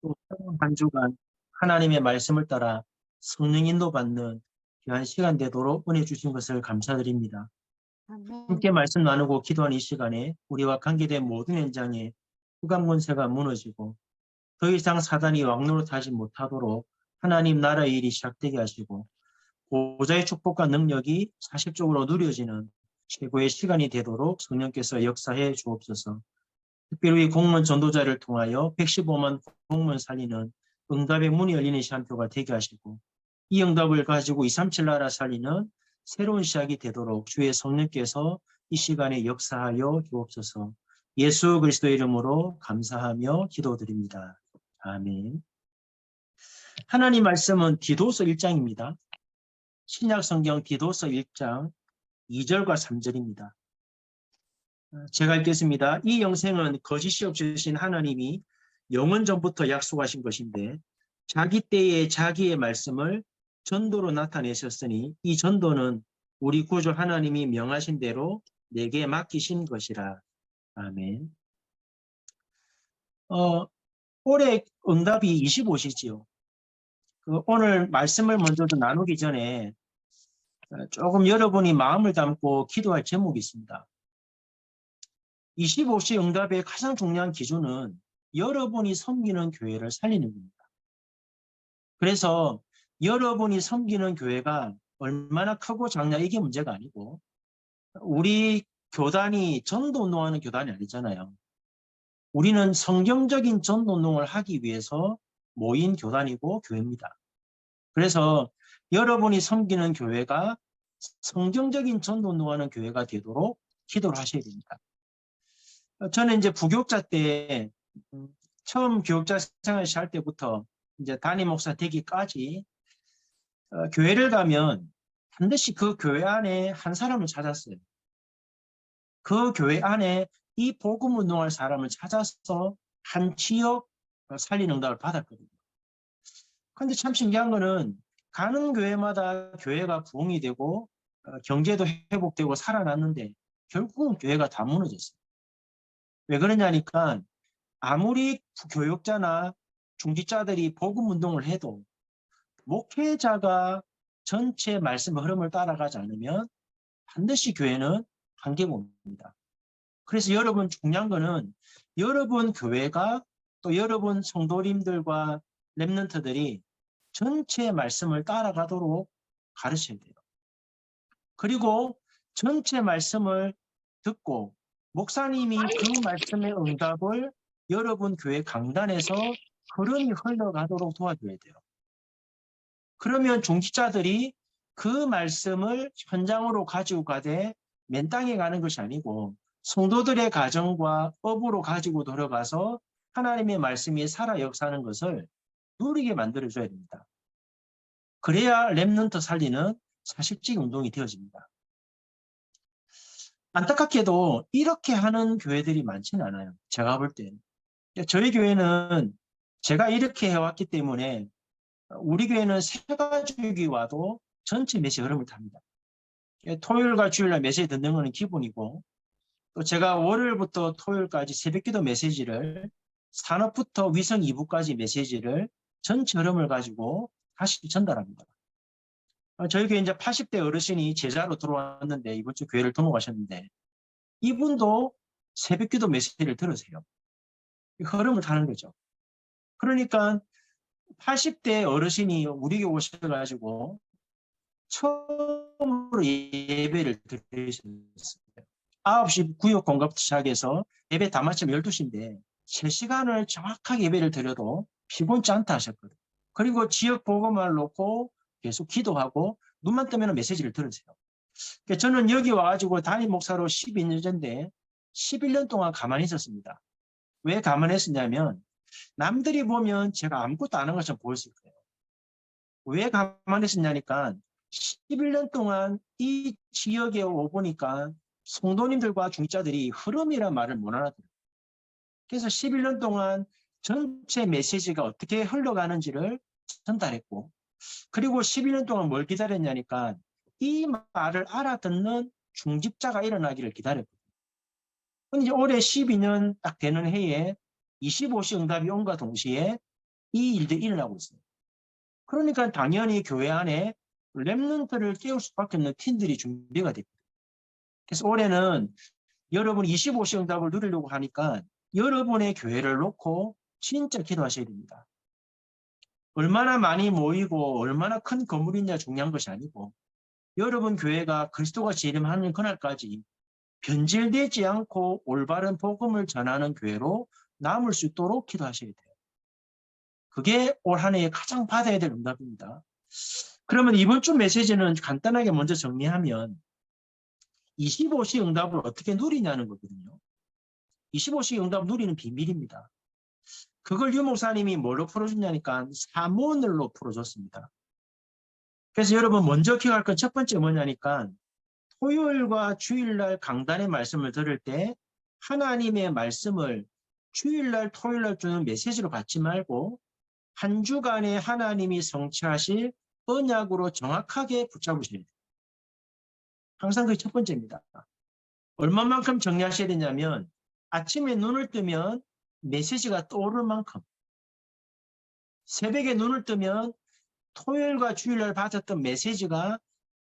또 한 주간 하나님의 말씀을 따라 성령 인도받는 귀한 시간 되도록 은혜 주신 것을 감사드립니다. 아멘. 함께 말씀 나누고 기도하는 이 시간에 우리와 관계된 모든 현장에 흑암 권세가 무너지고 더 이상 사단이 왕노릇하지 못하도록 하나님 나라의 일이 시작되게 하시고 보좌의 축복과 능력이 사실적으로 누려지는 최고의 시간이 되도록 성령께서 역사해 주옵소서. 특별히 공무원 전도자를 통하여 115만 공무원 살리는 응답의 문이 열리는 시간표가 되게 하시고 이 응답을 가지고 237 나라 살리는 새로운 시작이 되도록 주의 성령께서 이 시간에 역사하여 주옵소서. 예수 그리스도의 이름으로 감사하며 기도드립니다. 아멘. 하나님 말씀은 디도서 1장입니다. 신약 성경 디도서 1장 2절과 3절입니다. 제가 읽겠습니다. 이 영생은 거짓이 없으신 하나님이 영원 전부터 약속하신 것인데 자기 때에 자기의 말씀을 전도로 나타내셨으니 이 전도는 우리 구주 하나님이 명하신 대로 내게 맡기신 것이라. 아멘. 올해 응답이 25시지요. 오늘 말씀을 먼저 좀 나누기 전에 조금 여러분이 마음을 담고 기도할 제목이 있습니다. 25시 응답의 가장 중요한 기준은 여러분이 섬기는 교회를 살리는 겁니다. 그래서 여러분이 섬기는 교회가 얼마나 크고 작냐 이게 문제가 아니고 우리 교단이 전도운동하는 교단이 아니잖아요. 우리는 성경적인 전도운동을 하기 위해서 모인 교단이고 교회입니다. 그래서 여러분이 섬기는 교회가 성경적인 전도운동하는 교회가 되도록 기도를 하셔야 됩니다. 저는 이제 부교육자 때 처음 교육자 생활 시작할 때부터 이제 담임 목사 되기까지 교회를 가면 반드시 그 교회 안에 한 사람을 찾았어요. 그 교회 안에 이 복음 운동할 사람을 찾아서 한 지역 살리는 응답을 받았거든요. 그런데 참 신기한 거는 가는 교회마다 교회가 부흥이 되고 경제도 회복되고 살아났는데 결국은 교회가 다 무너졌어요. 왜 그러냐니까 아무리 교육자나 중직자들이 복음 운동을 해도 목회자가 전체 말씀의 흐름을 따라가지 않으면 반드시 교회는 한계가 옵니다. 그래서 여러분 중요한 거는 여러분 교회가 또 여러분 성도님들과 렘넌트들이 전체 말씀을 따라가도록 가르쳐야 돼요. 그리고 전체 말씀을 듣고 목사님이 그 말씀의 응답을 여러분 교회 강단에서 흐름이 흘러가도록 도와줘야 돼요. 그러면 중직자들이 그 말씀을 현장으로 가지고 가되 맨 땅에 가는 것이 아니고 성도들의 가정과 업으로 가지고 돌아가서 하나님의 말씀이 살아 역사하는 것을 누리게 만들어줘야 됩니다. 그래야 렘넌트 살리는 사실적인 운동이 되어집니다. 안타깝게도 이렇게 하는 교회들이 많지는 않아요. 제가 볼 때는. 저희 교회는 제가 이렇게 해왔기 때문에 우리 교회는 세 가족이 와도 전체 메시지 흐름을 탑니다. 토요일과 주일날 메시지 듣는 것은 기본이고 또 제가 월요일부터 토요일까지 새벽기도 메시지를 산업부터 위성 2부까지 메시지를 전체 흐름을 가지고 다시 전달합니다. 저희 교회 이제 80대 어르신이 제자로 들어왔는데 이번 주 교회를 등록하셨는데 이분도 새벽기도 메시지를 들으세요. 흐름을 타는 거죠. 그러니까 80대 어르신이 우리 교회 오셔가지고 처음으로 예배를 드리셨어요. 9시 구역 공급부터 시작해서 예배 다 마치면 12시인데 3시간을 정확하게 예배를 드려도 피곤치 않다 하셨거든요. 그리고 지역 보고만 놓고 계속 기도하고 눈만 뜨면 메시지를 들으세요. 그러니까 저는 여기 와가지고 담임 목사로 12년째인데 11년 동안 가만히 있었습니다. 왜 가만히 있었냐면 남들이 보면 제가 아무것도 안 한 것처럼 보였을 거예요. 왜 가만히 있었냐니까 11년 동안 이 지역에 오보니까 성도님들과 중직자들이 흐름이란 말을 못 알아들어요. 그래서 11년 동안 전체 메시지가 어떻게 흘러가는지를 전달했고 그리고 11년 동안 뭘 기다렸냐니까 이 말을 알아듣는 중직자가 일어나기를 기다렸거든요. 근데 이제 올해 12년 딱 되는 해에 25시 응답이 온과 동시에 이 일들이 일어나고 있어요. 그러니까 당연히 교회 안에 렘넌트를 깨울 수밖에 없는 팀들이 준비가 됩니다. 그래서 올해는 여러분 25시 응답을 누리려고 하니까 여러분의 교회를 놓고 진짜 기도하셔야 됩니다. 얼마나 많이 모이고 얼마나 큰 건물이냐 중요한 것이 아니고 여러분 교회가 그리스도가 재림하는 그날까지 변질되지 않고 올바른 복음을 전하는 교회로 남을 수 있도록 기도하셔야 돼요. 그게 올 한 해에 가장 받아야 될 응답입니다. 그러면 이번 주 메시지는 간단하게 먼저 정리하면 25시 응답을 어떻게 누리냐는 거거든요. 25시 응답 누리는 비밀입니다. 그걸 유 목사님이 뭘로 풀어줬냐니까 사문으로 풀어줬습니다. 그래서 여러분 먼저 기억할 건 첫 번째 뭐냐니까 토요일과 주일날 강단의 말씀을 들을 때 하나님의 말씀을 주일날 토요일날 주는 메시지로 받지 말고 한 주간에 하나님이 성취하실 언약으로 정확하게 붙잡으셔야 돼요. 항상 그게 첫 번째입니다. 얼마만큼 정리하셔야 되냐면 아침에 눈을 뜨면 메시지가 떠오를 만큼, 새벽에 눈을 뜨면 토요일과 주일날 받았던 메시지가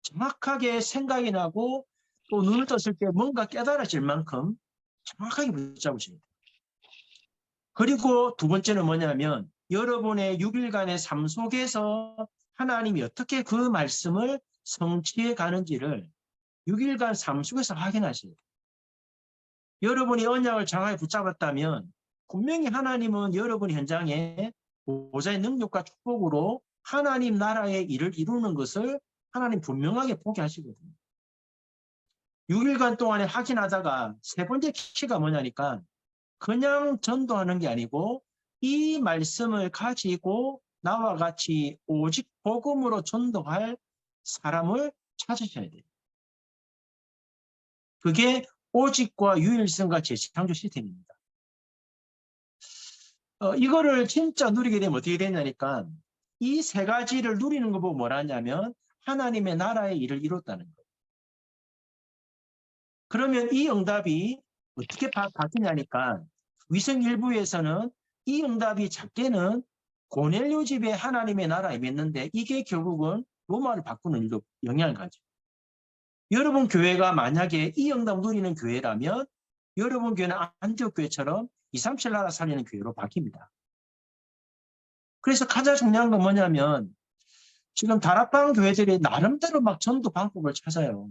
정확하게 생각이 나고 또 눈을 떴을 때 뭔가 깨달아질 만큼 정확하게 붙잡으셔야 돼요. 그리고 두 번째는 뭐냐면 여러분의 6일간의 삶 속에서 하나님이 어떻게 그 말씀을 성취해 가는지를 6일간 삶 속에서 확인하셔야 돼요. 여러분이 언약을 정확히 붙잡았다면 분명히 하나님은 여러분 현장에 보좌의 능력과 축복으로 하나님 나라의 일을 이루는 것을 하나님 분명하게 보게 하시거든요. 6일간 동안에 확인하다가 세 번째 키가 뭐냐니까 그냥 전도하는 게 아니고 이 말씀을 가지고 나와 같이 오직 복음으로 전도할 사람을 찾으셔야 돼요. 그게 오직과 유일성과 재창조 시스템입니다. 이거를 진짜 누리게 되면 어떻게 되냐니까 이 세 가지를 누리는 거 보고 뭐라냐면 하나님의 나라의 일을 이뤘다는 거예요. 그러면 이 응답이 어떻게 바뀌냐니까 위성 일부에서는 이 응답이 작게는 고넬료 집에 하나님의 나라에 있는데 이게 결국은 로마를 바꾸는 일도 영향을 가죠. 여러분 교회가 만약에 이 응답 누리는 교회라면 여러분 교회는 안디옥 교회처럼 237 나라 살리는 교회로 바뀝니다. 그래서 가장 중요한 건 뭐냐면 지금 다락방 교회들이 나름대로 막 전도 방법을 찾아요.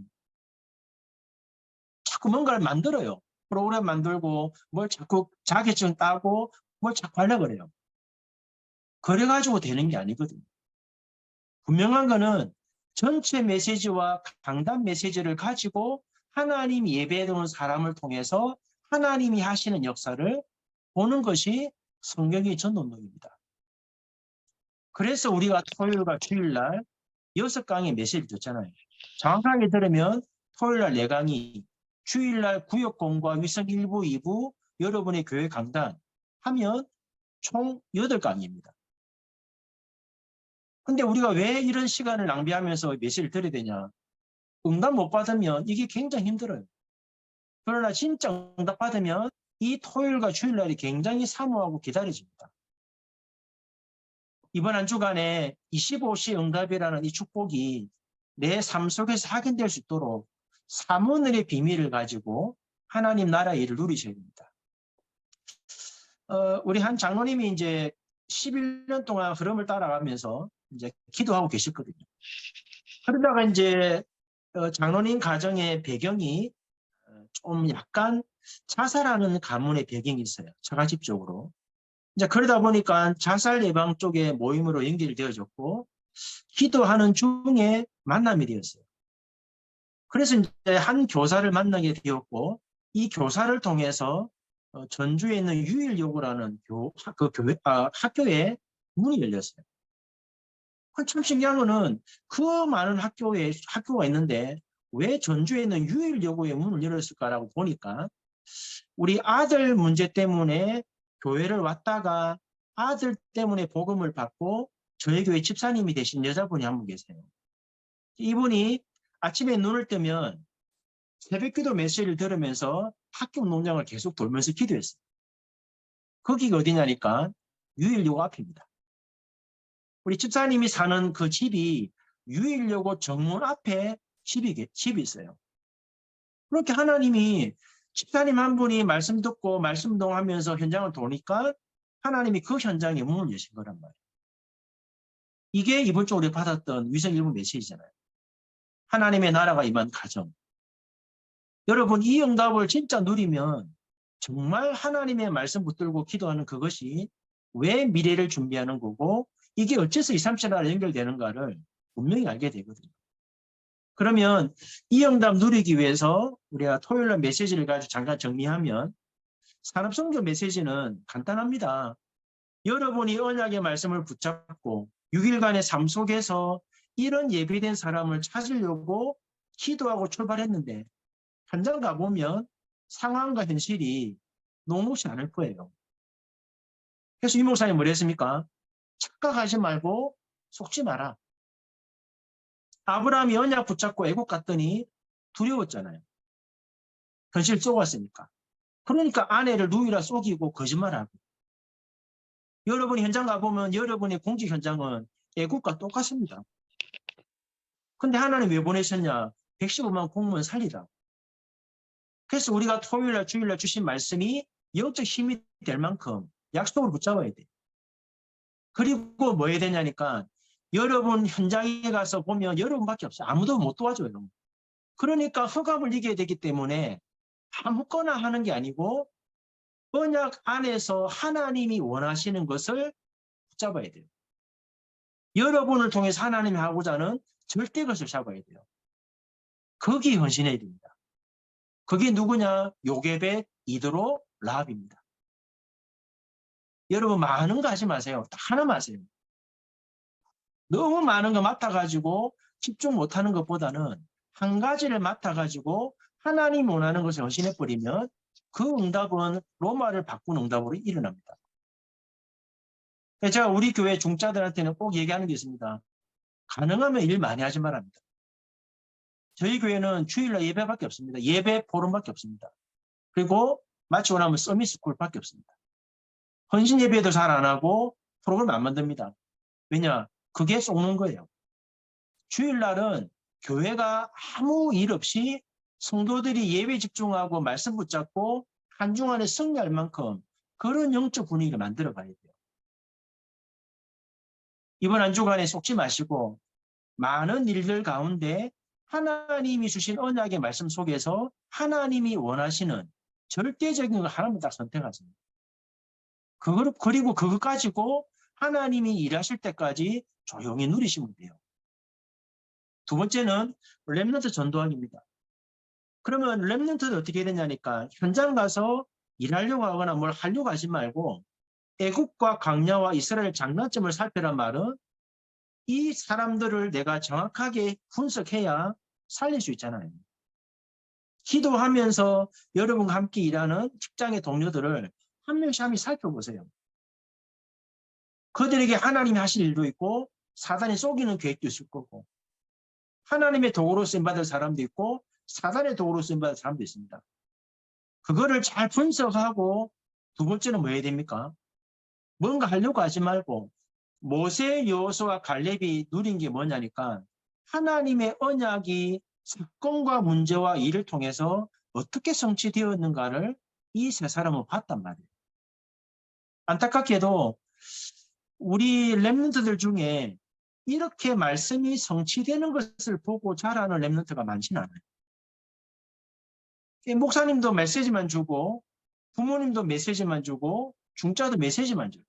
자꾸 뭔가를 만들어요. 프로그램 만들고 뭘 자꾸 자격증 따고 뭘 자꾸 하려고 그래요. 그래가지고 되는 게 아니거든요. 분명한 거는 전체 메시지와 강단 메시지를 가지고 하나님 예배에 들어오는 사람을 통해서 하나님이 하시는 역사를 보는 것이 성경의 전도운동입니다. 그래서 우리가 토요일과 주일날 6강의 메시지를 듣잖아요. 정확하게 들으면 토요일날 4강이, 주일날 구역공과 위성 1부, 2부, 여러분의 교회 강단 하면 총 8강입니다. 근데 우리가 왜 이런 시간을 낭비하면서 메시지를 들어야 되냐? 응답 못 받으면 이게 굉장히 힘들어요. 그러나 진짜 응답 받으면 이 토요일과 주일날이 굉장히 사모하고 기다려집니다. 이번 한 주간에 25시 응답이라는 이 축복이 내 삶 속에서 확인될 수 있도록 사문의 비밀을 가지고 하나님 나라의 일을 누리셔야 됩니다. 우리 한 장로님이 이제 11년 동안 흐름을 따라가면서 이제 기도하고 계셨거든요. 그러다가 이제 장로님 가정의 배경이 좀 약간 자살하는 가문의 배경이 있어요. 처가집적으로. 이제 그러다 보니까 자살 예방 쪽에 모임으로 연결되어졌고 기도하는 중에 만남이 되었어요. 그래서 이제 한 교사를 만나게 되었고 이 교사를 통해서 전주에 있는 유일여고라는 학교에 문이 열렸어요. 참 신기한 거는 그 많은 학교가 있는데 왜 전주에 있는 유일여고에 문을 열었을까라고 보니까 우리 아들 문제 때문에 교회를 왔다가 아들 때문에 복음을 받고 저희 교회 집사님이 되신 여자분이 한 분 계세요. 이분이 아침에 눈을 뜨면 새벽기도 메시지를 들으면서 학교 농장을 계속 돌면서 기도했어요. 거기가 어디냐니까 유일여고 앞입니다. 우리 집사님이 사는 그 집이 유일여고 정문 앞에 집이 있어요. 그렇게 하나님이 집사님 한 분이 말씀 듣고 말씀 운동하면서 현장을 도니까 하나님이 그 현장에 문을 여신 거란 말이에요. 이게 이번 주 우리 받았던 위성 일부 메시지잖아요. 하나님의 나라가 임한 가정. 여러분 이 응답을 진짜 누리면 정말 하나님의 말씀 붙들고 기도하는 그것이 왜 미래를 준비하는 거고 이게 어째서 2, 3차례나 연결되는가를 분명히 알게 되거든요. 그러면 이 응답 누리기 위해서 우리가 토요일날 메시지를 가지고 잠깐 정리하면 산업성교 메시지는 간단합니다. 여러분이 언약의 말씀을 붙잡고 6일간의 삶 속에서 이런 예비된 사람을 찾으려고 기도하고 출발했는데 현장 가보면 상황과 현실이 녹록지 않을 거예요. 그래서 이 목사님 뭐라 했습니까? 착각하지 말고 속지 마라. 아브라함이 언약 붙잡고 애국 갔더니 두려웠잖아요. 현실 속았으니까. 그러니까 아내를 누이라 속이고 거짓말하고. 여러분이 현장 가보면 여러분의 공직 현장은 애국과 똑같습니다. 근데 하나님 왜 보내셨냐? 115만 공무원 살리라고. 그래서 우리가 토요일날 주일날 주신 말씀이 영적 힘이 될 만큼 약속을 붙잡아야 돼. 그리고 뭐 해야 되냐니까 여러분 현장에 가서 보면 여러분밖에 없어요. 아무도 못 도와줘요. 그러니까 흑암을 이겨야 되기 때문에 아무거나 하는 게 아니고 언약 안에서 하나님이 원하시는 것을 붙잡아야 돼요. 여러분을 통해서 하나님이 하고자 하는 절대 것을 잡아야 돼요. 거기에 헌신해야 됩니다. 그게 누구냐? 요게벳, 이드로, 라합입니다. 여러분 많은 거 하지 마세요. 딱 하나만 하세요. 너무 많은 거 맡아가지고 집중 못하는 것보다는 한 가지를 맡아가지고 하나님 원하는 것을 헌신해버리면 그 응답은 로마를 바꾼 응답으로 일어납니다. 제가 우리 교회 중자들한테는 꼭 얘기하는 게 있습니다. 가능하면 일 많이 하지 말랍니다. 저희 교회는 주일날 예배밖에 없습니다. 예배 포럼밖에 없습니다. 그리고 마치고 나면 서밋스쿨밖에 없습니다. 헌신 예배도 잘 안 하고 프로그램 안 만듭니다. 왜냐? 그게 속는 거예요. 주일날은 교회가 아무 일 없이 성도들이 예배 집중하고 말씀 붙잡고 한중안에 승리할 만큼 그런 영적 분위기를 만들어 가야 돼요. 이번 한 주간에 속지 마시고 많은 일들 가운데 하나님이 주신 언약의 말씀 속에서 하나님이 원하시는 절대적인 걸 하나만 딱 선택하세요. 그리고 그거 가지고 하나님이 일하실 때까지 조용히 누리시면 돼요. 두 번째는 렘넌트 전도학입니다. 그러면 렘넌트는 어떻게 해야 되냐니까 현장 가서 일하려고 하거나 뭘 하려고 하지 말고 애국과 강야와 이스라엘 장단점을 살펴란 말은 이 사람들을 내가 정확하게 분석해야 살릴 수 있잖아요. 기도하면서 여러분과 함께 일하는 직장의 동료들을 한 명씩 한 명씩 살펴보세요. 그들에게 하나님이 하실 일도 있고 사단이 속이는 계획도 있을 거고 하나님의 도구로 쓰임받을 사람도 있고 사단의 도구로 쓰임받을 사람도 있습니다. 그거를 잘 분석하고 두 번째는 뭐 해야 됩니까? 뭔가 하려고 하지 말고 모세, 여호수아, 갈렙이 누린 게 뭐냐니까 하나님의 언약이 사건과 문제와 일을 통해서 어떻게 성취되었는가를 이 세 사람은 봤단 말이에요. 안타깝게도 우리 렘넌트들 중에 이렇게 말씀이 성취되는 것을 보고 자라는 렘넌트가 많지는 않아요. 목사님도 메시지만 주고 부모님도 메시지만 주고 중자도 메시지만 줘요.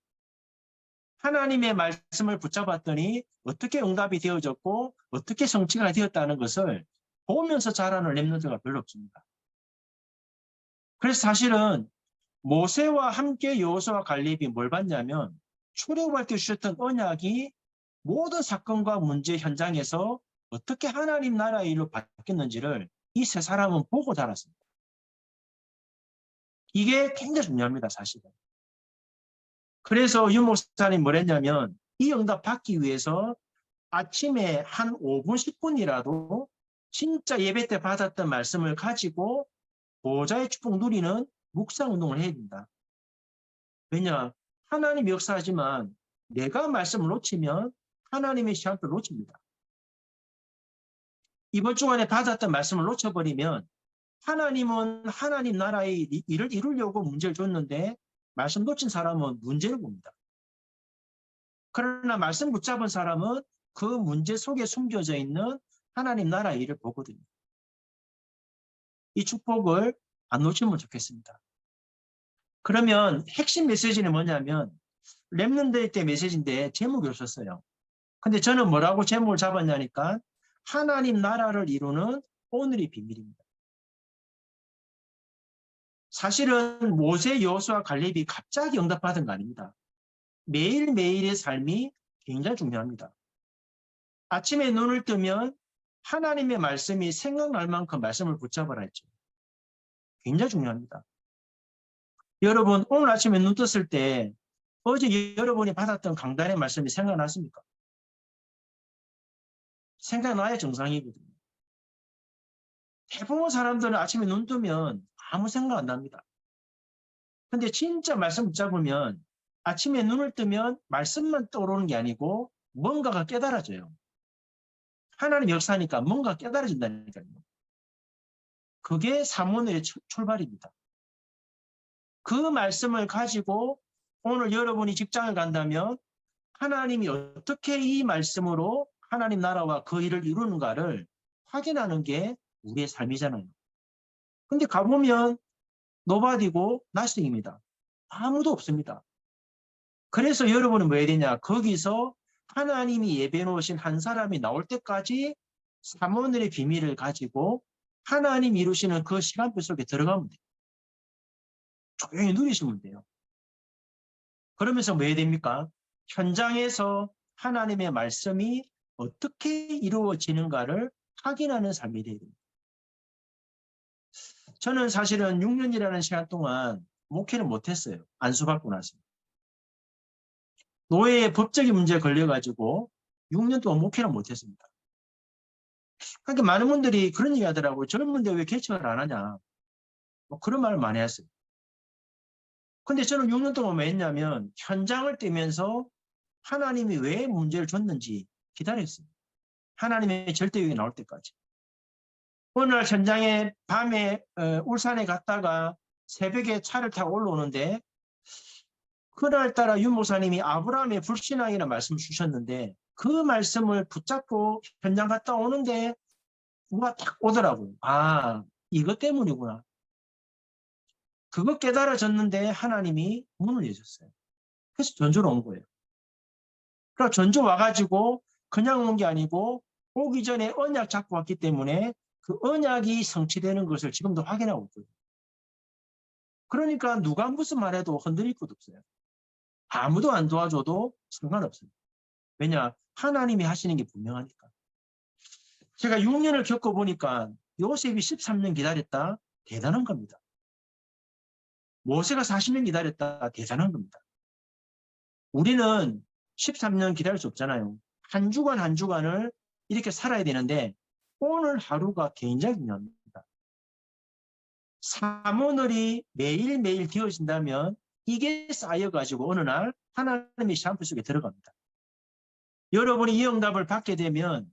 하나님의 말씀을 붙잡았더니 어떻게 응답이 되어졌고 어떻게 성취가 되었다는 것을 보면서 자라는 렘넌트가 별로 없습니다. 그래서 사실은 모세와 함께 여호수아와 갈렙이 뭘 봤냐면 출애굽할 때 주셨던 언약이 모든 사건과 문제 현장에서 어떻게 하나님 나라의 일로 바뀌었는지를 이 세 사람은 보고 자랐습니다. 이게 굉장히 중요합니다, 사실은. 그래서 유 목사님 뭘 했냐면 이 응답 받기 위해서 아침에 한 5분, 10분이라도 진짜 예배 때 받았던 말씀을 가지고 보좌의 축복 누리는 묵상 운동을 해야 된다. 왜냐? 하나님 역사하지만 내가 말씀을 놓치면 하나님의 시간표를 놓칩니다. 이번 주간에 받았던 말씀을 놓쳐버리면 하나님은 하나님 나라의 일을 이루려고 문제를 줬는데 말씀 놓친 사람은 문제를 봅니다. 그러나 말씀 붙잡은 사람은 그 문제 속에 숨겨져 있는 하나님 나라의 일을 보거든요. 이 축복을 안 놓치면 좋겠습니다. 그러면 핵심 메시지는 뭐냐면 렘넌트 때 메시지인데 제목이 없었어요. 근데 저는 뭐라고 제목을 잡았냐니까 하나님 나라를 이루는 오늘의 비밀입니다. 사실은 모세, 여호수아, 갈렙이 갑자기 응답받은 거 아닙니다. 매일매일의 삶이 굉장히 중요합니다. 아침에 눈을 뜨면 하나님의 말씀이 생각날 만큼 말씀을 붙잡아라 했죠. 굉장히 중요합니다. 여러분 오늘 아침에 눈 떴을 때 어제 여러분이 받았던 강단의 말씀이 생각났습니까? 생각나야 정상이거든요. 대부분 사람들은 아침에 눈 뜨면 아무 생각 안 납니다. 근데 진짜 말씀 붙잡으면 아침에 눈을 뜨면 말씀만 떠오르는 게 아니고 뭔가가 깨달아져요. 하나님 역사니까 뭔가 깨달아진다니까요. 그게 사모늘의 출발입니다. 그 말씀을 가지고 오늘 여러분이 직장을 간다면 하나님이 어떻게 이 말씀으로 하나님 나라와 그 일을 이루는가를 확인하는 게 우리의 삶이잖아요. 근데 가보면 노바디고 나스입니다. 아무도 없습니다. 그래서 여러분은 뭐 해야 되냐? 거기서 하나님이 예배해 놓으신 한 사람이 나올 때까지 사모늘의 비밀을 가지고 하나님 이루시는 그 시간표 속에 들어가면 돼요. 조용히 누리시면 돼요. 그러면서 뭐 해야 됩니까? 현장에서 하나님의 말씀이 어떻게 이루어지는가를 확인하는 삶이 돼야 됩니다. 저는 사실은 6년이라는 시간 동안 목회를 못했어요. 안수받고 나서. 노예의 법적인 문제에 걸려가지고 6년 동안 목회를 못했습니다. 그러니까 많은 분들이 그런 얘기 하더라고요. 젊은데 왜 개척을 안 하냐. 뭐 그런 말을 많이 했어요. 근데 저는 6년 동안 뭐 했냐면 현장을 뛰면서 하나님이 왜 문제를 줬는지 기다렸어요. 하나님의 절대유익이 나올 때까지. 어느 날 현장에 밤에 울산에 갔다가 새벽에 차를 타고 올라오는데 그날따라 윤 목사님이 아브라함의 불신앙이라는 말씀을 주셨는데 그 말씀을 붙잡고 현장 갔다 오는데 누가 딱 오더라고요. 아, 이것 때문이구나. 그거 깨달아졌는데 하나님이 문을 여셨어요. 그래서 전주로 온 거예요. 그러니까 전주 와가지고 그냥 온 게 아니고 오기 전에 언약 잡고 왔기 때문에 그 언약이 성취되는 것을 지금도 확인하고 있거든요. 그러니까 누가 무슨 말해도 흔들릴 것도 없어요. 아무도 안 도와줘도 상관없어요. 왜냐? 하나님이 하시는 게 분명하니까. 제가 6년을 겪어보니까 요셉이 13년 기다렸다. 대단한 겁니다. 모세가 40년 기다렸다. 대단한 겁니다. 우리는 13년 기다릴 수 없잖아요. 한 주간 한 주간을 이렇게 살아야 되는데 오늘 하루가 굉장히 중요합니다. 사모늘이 매일매일 되어진다면 이게 쌓여가지고 어느 날 하나님의 샴푸 속에 들어갑니다. 여러분이 이 응답을 받게 되면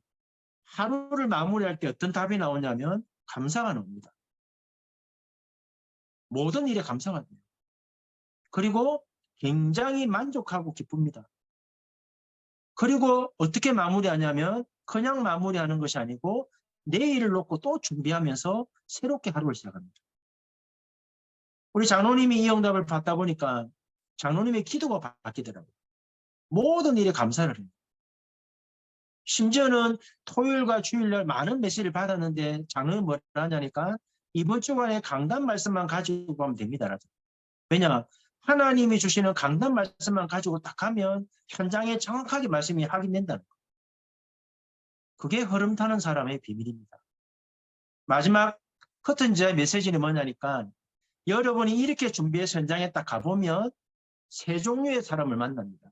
하루를 마무리할 때 어떤 답이 나오냐면 감사가 나옵니다. 모든 일에 감사가 돼요. 그리고 굉장히 만족하고 기쁩니다. 그리고 어떻게 마무리하냐면 그냥 마무리하는 것이 아니고 내일을 놓고 또 준비하면서 새롭게 하루를 시작합니다. 우리 장로님이 이 응답을 받다 보니까 장로님의 기도가 바뀌더라고요. 모든 일에 감사를 해요. 심지어는 토요일과 주일날 많은 메시지를 받았는데 장로님 뭐라 하냐니까 이번 주간에 강단 말씀만 가지고 가면 됩니다. 왜냐? 하나님이 주시는 강단 말씀만 가지고 딱 하면 현장에 정확하게 말씀이 확인된다는 거예요. 그게 흐름 타는 사람의 비밀입니다. 마지막 커튼제의 메시지는 뭐냐니까 여러분이 이렇게 준비해서 현장에 딱 가보면 세 종류의 사람을 만납니다.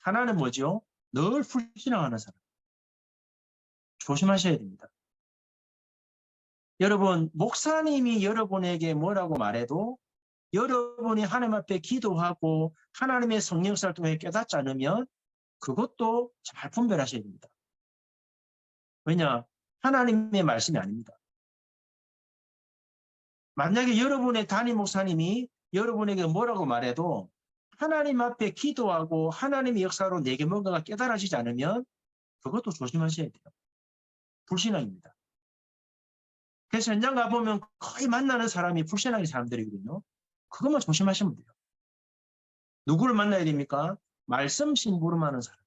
하나는 뭐죠? 늘 불신앙하는 사람. 조심하셔야 됩니다. 여러분, 목사님이 여러분에게 뭐라고 말해도 여러분이 하나님 앞에 기도하고 하나님의 성령사를 통해 깨닫지 않으면 그것도 잘 분별하셔야 됩니다. 왜냐? 하나님의 말씀이 아닙니다. 만약에 여러분의 담임 목사님이 여러분에게 뭐라고 말해도 하나님 앞에 기도하고 하나님의 역사로 내게 뭔가가 깨달아지지 않으면 그것도 조심하셔야 돼요. 불신앙입니다. 그래서 현장 가보면 거의 만나는 사람이 불신앙인 사람들이거든요. 그것만 조심하시면 돼요. 누구를 만나야 됩니까? 말씀 심부름하는 사람.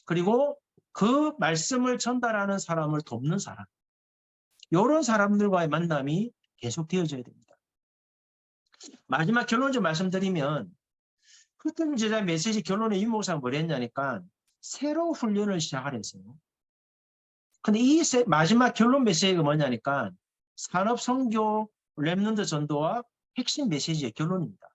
그리고 그 말씀을 전달하는 사람을 돕는 사람. 이런 사람들과의 만남이 계속 되어져야 됩니다. 마지막 결론 좀 말씀드리면 흩은 제자 메시지 결론에 유목사가 뭘 했냐니까 새로 훈련을 시작하랬어요. 근데 이 마지막 결론 메시지가 뭐냐니까 산업 선교 렘넌트 전도와 핵심 메시지의 결론입니다.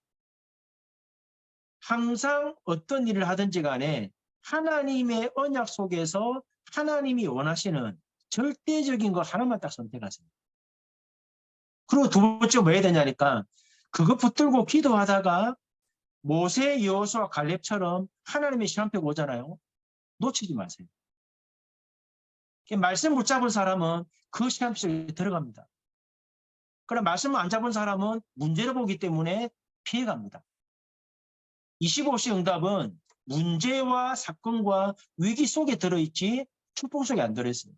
항상 어떤 일을 하든지 간에 하나님의 언약 속에서 하나님이 원하시는 절대적인 거 하나만 딱 선택하세요. 그리고 두 번째 뭐 해야 되냐니까 그거 붙들고 기도하다가 모세, 여호수아, 갈렙처럼 하나님의 시험표가 오잖아요. 놓치지 마세요. 말씀 붙잡은 사람은 그 시험 속에 들어갑니다. 그럼 말씀을 안 잡은 사람은 문제를 보기 때문에 피해갑니다. 25시 응답은 문제와 사건과 위기 속에 들어있지 축복 속에 안 들어있어요.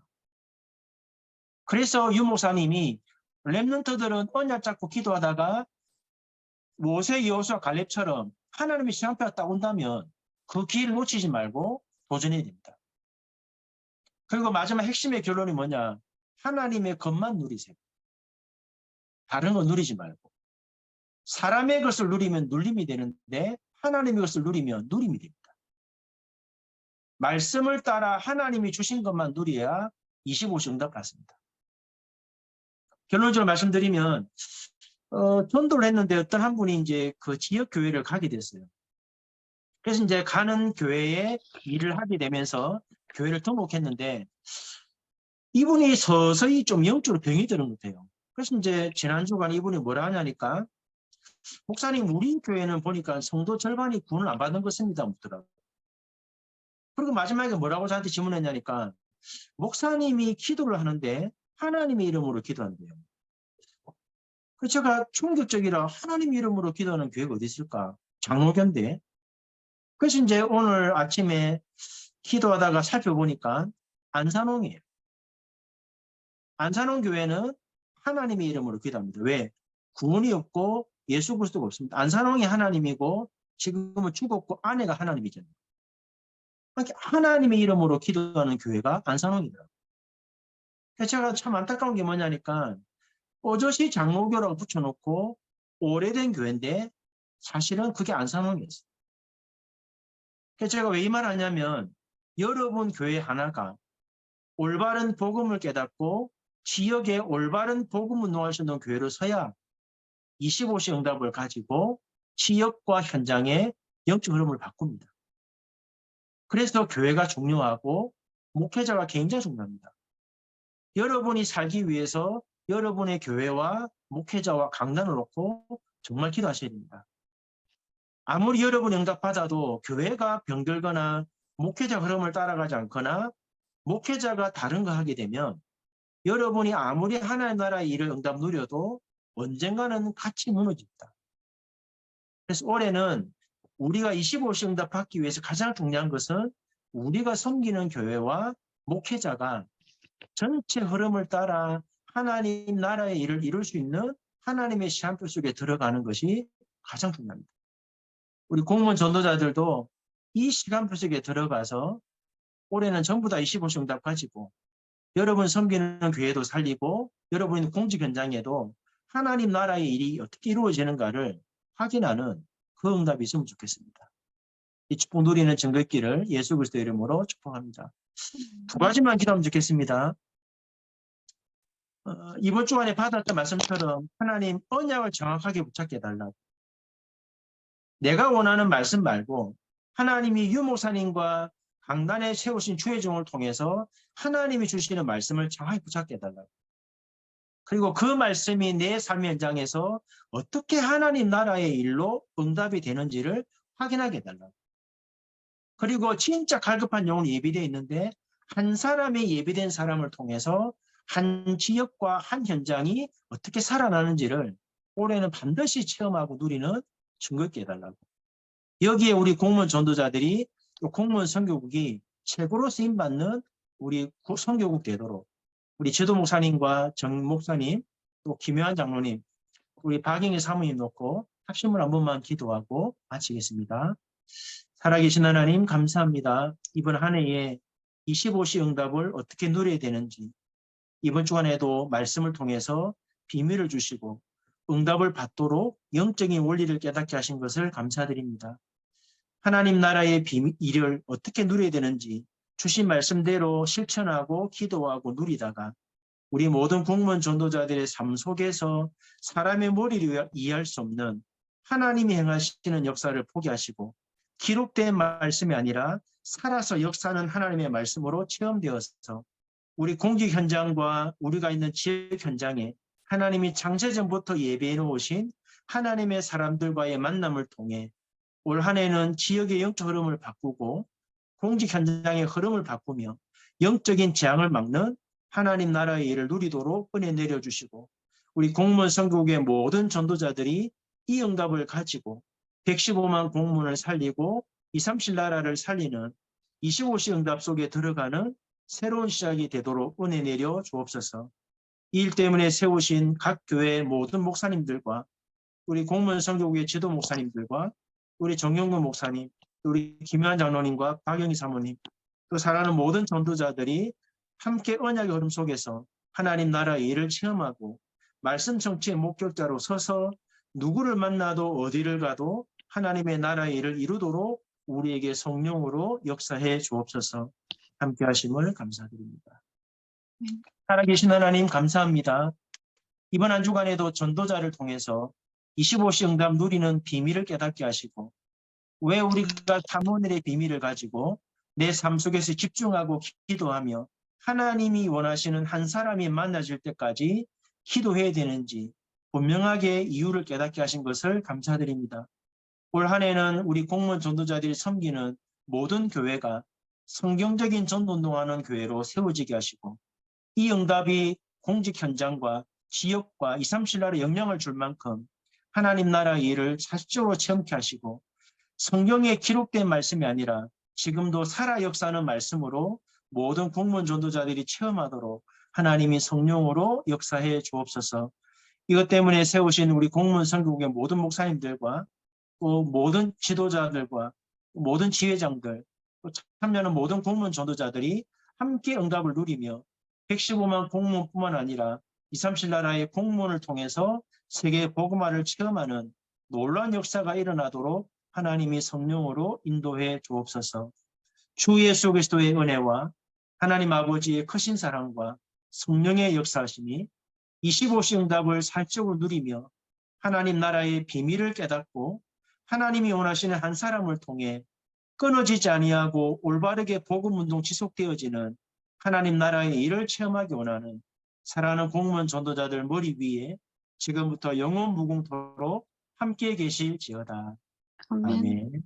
그래서 유 목사님이 렘넌트들은 언약 잡고 기도하다가 모세, 여호수아, 갈렙처럼 하나님의 시험표가 딱 온다면 그 기회를 놓치지 말고 도전해야 됩니다. 그리고 마지막 핵심의 결론이 뭐냐? 하나님의 것만 누리세요. 다른 거 누리지 말고. 사람의 것을 누리면 눌림이 되는데 하나님의 것을 누리면 누림이 됩니다. 말씀을 따라 하나님이 주신 것만 누려야 25시 응답 같습니다. 결론적으로 말씀드리면 전도를 했는데 어떤 한 분이 이제 그 지역 교회를 가게 됐어요. 그래서 이제 가는 교회에 일을 하게 되면서 교회를 등록했는데 이분이 서서히 좀 영적으로 병이 드는 것 같아요. 그래서 이제 지난주간 이분이 뭐라 하냐니까 목사님 우리 교회는 보니까 성도 절반이 구원을 안 받는 것입니다. 묻더라고요. 그리고 마지막에 뭐라고 저한테 질문했냐니까 목사님이 기도를 하는데 하나님의 이름으로 기도한대요. 그래서 제가 충격적이라 하나님 이름으로 기도하는 교회가 어디 있을까? 장로교인데. 그래서 이제 오늘 아침에 기도하다가 살펴보니까 안산홍이에요. 안산홍 교회는 하나님의 이름으로 기도합니다. 왜? 구원이 없고 예수 그리스도가 없습니다. 안산홍이 하나님이고 지금은 죽었고 아내가 하나님이잖아요. 그러니까 하나님의 이름으로 기도하는 교회가 안산홍이더라고요. 그래서 제가 참 안타까운 게 뭐냐니까 어저씨 장로교라고 붙여놓고 오래된 교회인데 사실은 그게 안산홍이었어요. 그래서 제가 왜 이 말 하냐면 여러분 교회 하나가 올바른 복음을 깨닫고 지역에 올바른 복음 운동할 수 있는 교회로 서야 25시 응답을 가지고 지역과 현장의 영적 흐름을 바꿉니다. 그래서 교회가 중요하고 목회자가 굉장히 중요합니다. 여러분이 살기 위해서 여러분의 교회와 목회자와 강단을 놓고 정말 기도하셔야 됩니다. 아무리 여러분이 응답받아도 교회가 병들거나 목회자 흐름을 따라가지 않거나 목회자가 다른 거 하게 되면 여러분이 아무리 하나님 나라의 일을 응답 누려도 언젠가는 같이 무너집니다. 그래서 올해는 우리가 25시 응답 받기 위해서 가장 중요한 것은 우리가 섬기는 교회와 목회자가 전체 흐름을 따라 하나님 나라의 일을 이룰 수 있는 하나님의 시한표 속에 들어가는 것이 가장 중요합니다. 우리 공무원 전도자들도 이 시간표 속에 들어가서 올해는 전부 다 25시 응답 가지고 여러분 섬기는 교회도 살리고 여러분 공직 현장에도 하나님 나라의 일이 어떻게 이루어지는가를 확인하는 그 응답이 있으면 좋겠습니다. 이 축복 누리는 증거 있기를 예수 그리스도 이름으로 축복합니다. 두 가지만 기도하면 좋겠습니다. 이번 주간에 받았던 말씀처럼 하나님 언약을 정확하게 붙잡게 해달라고. 내가 원하는 말씀 말고 하나님이 유 목사님과 강단에 세우신 주의 종을 통해서 하나님이 주시는 말씀을 정확히 붙잡게 해달라고. 그리고 그 말씀이 내 삶의 현장에서 어떻게 하나님 나라의 일로 응답이 되는지를 확인하게 해달라고. 그리고 진짜 갈급한 영혼이 예비되어 있는데 한 사람의 예비된 사람을 통해서 한 지역과 한 현장이 어떻게 살아나는지를 올해는 반드시 체험하고 누리는 증거있게 해달라고. 여기에 우리 공무원 전도자들이 또 공무원 선교국이 최고로 쓰임받는 우리 선교국 되도록 우리 제도 목사님과 정 목사님 또 김효한 장로님 우리 박영희 사모님 놓고 합심을 한 번만 기도하고 마치겠습니다. 살아계신 하나님 감사합니다. 이번 한 해에 25시 응답을 어떻게 누려야 되는지 이번 주간에도 말씀을 통해서 비밀을 주시고 응답을 받도록 영적인 원리를 깨닫게 하신 것을 감사드립니다. 하나님 나라의 일을 어떻게 누려야 되는지 주신 말씀대로 실천하고 기도하고 누리다가 우리 모든 공무원 전도자들의 삶 속에서 사람의 머리를 이해할 수 없는 하나님이 행하시는 역사를 포기하시고 기록된 말씀이 아니라 살아서 역사하는 하나님의 말씀으로 체험되어서 우리 공직 현장과 우리가 있는 지역 현장에 하나님이 창세전부터 예배해 놓으신 하나님의 사람들과의 만남을 통해 올 한 해는 지역의 영적 흐름을 바꾸고 공직 현장의 흐름을 바꾸며 영적인 재앙을 막는 하나님 나라의 일을 누리도록 은혜 내려주시고 우리 공무원 선교국의 모든 전도자들이 이 응답을 가지고 115만 공무원을 살리고 237 나라를 살리는 25시 응답 속에 들어가는 새로운 시작이 되도록 은혜 내려 주옵소서. 이 일 때문에 세우신 각 교회 모든 목사님들과 우리 공무원 선교국의 지도 목사님들과 우리 정영근 목사님, 우리 김효한 장로님과 박영희 사모님, 또 사랑하는 모든 전도자들이 함께 언약의 흐름 속에서 하나님 나라의 일을 체험하고 말씀 정치의 목격자로 서서 누구를 만나도 어디를 가도 하나님의 나라의 일을 이루도록 우리에게 성령으로 역사해 주옵소서. 함께 하심을 감사드립니다. 살아계신 하나님 감사합니다. 이번 한 주간에도 전도자를 통해서 25시 응답 누리는 비밀을 깨닫게 하시고 왜 우리가 탐원의 비밀을 가지고 내 삶 속에서 집중하고 기도하며 하나님이 원하시는 한 사람이 만나질 때까지 기도해야 되는지 분명하게 이유를 깨닫게 하신 것을 감사드립니다. 올 한 해는 우리 공무원 전도자들이 섬기는 모든 교회가 성경적인 전도운동하는 교회로 세워지게 하시고 이 응답이 공직 현장과 지역과 237 나라에 영향을 줄 만큼 하나님 나라의 일을 사실적으로 체험케 하시고 성경에 기록된 말씀이 아니라 지금도 살아 역사하는 말씀으로 모든 공무원 전도자들이 체험하도록 하나님이 성령으로 역사해 주옵소서. 이것 때문에 세우신 우리 공무원 선교국의 모든 목사님들과 또 모든 지도자들과 모든 지회장들 또 참여하는 모든 공무원 전도자들이 함께 응답을 누리며 115만 공무원뿐만 아니라 237 나라의 공무원을 통해서 세계 복음화를 체험하는 놀라운 역사가 일어나도록 하나님이 성령으로 인도해 주옵소서. 주 예수 그리스도의 은혜와 하나님 아버지의 크신 사랑과 성령의 역사하심이 25시 응답을 살적으로 누리며 하나님 나라의 비밀을 깨닫고 하나님이 원하시는 한 사람을 통해 끊어지지 아니하고 올바르게 복음운동 지속되어지는 하나님 나라의 일을 체험하기 원하는 사랑하는 공무원 전도자들 머리 위에 지금부터 영원 무궁토록 함께 계실지어다. 아멘. 아멘.